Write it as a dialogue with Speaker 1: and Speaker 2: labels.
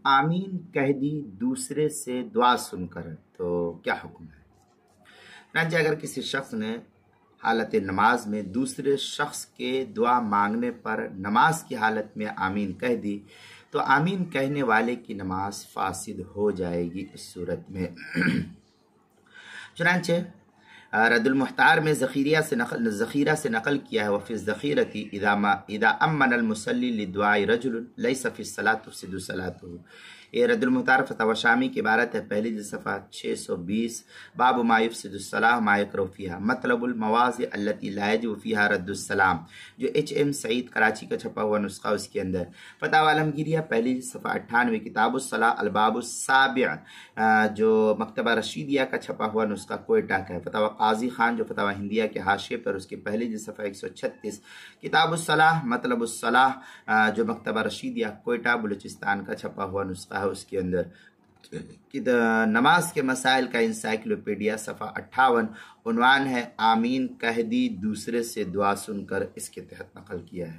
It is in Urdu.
Speaker 1: آمین کہہ دی دوسرے سے دعا سن کر تو کیا حکم ہے؟ چنانچہ اگر کسی شخص نے حالت نماز میں دوسرے شخص کے دعا مانگنے پر نماز کی حالت میں آمین کہہ دی تو آمین کہنے والے کی نماز فاسد ہو جائے گی اس صورت میں۔ چنانچہ رد المحتار میں ذخیرہ سے نقل کیا ہے، وفی الذخیرۃ اذا امن المصلی لدعاء رجل لیس فی الصلاۃ تفسد صلاته۔ یہ رد المحتار فتاوی شامی کی عبارت ہے، پہلی جلد صفحہ 620، باب ما یفسد الصلاۃ ما یکرہ فیہا، مطلب المواضع التي لا یجب فیہا رد السلام، جو HM سعید کراچی کا چھپا ہوا نسخہ اس کے اندر۔ فتاوی عالمگیریہ پہلی جلد صفحہ 98، کتاب الصلاۃ الباب السابع جو مکتبہ رشیدیہ کا چھپا ہوا نسخہ کوئٹہ کا ہے۔ فتاوی قاضی خان جو فتاوی ہندیہ کے حاشیے پر اس کی پہلی جلد صفحہ 136، کتاب الصلاۃ مطلب الصلاۃ جو مکتبہ رشیدیہ کوئٹہ بلوچستان کا چھپا ہوا نسخہ ہے، اس کے اندر نماز کے مسائل کا انسائکلوپیڈیا صفحہ 58، عنوان ہے آمین کہہ دی دوسرے سے دعا سن کر، اس کے تحت نقل کیا ہے۔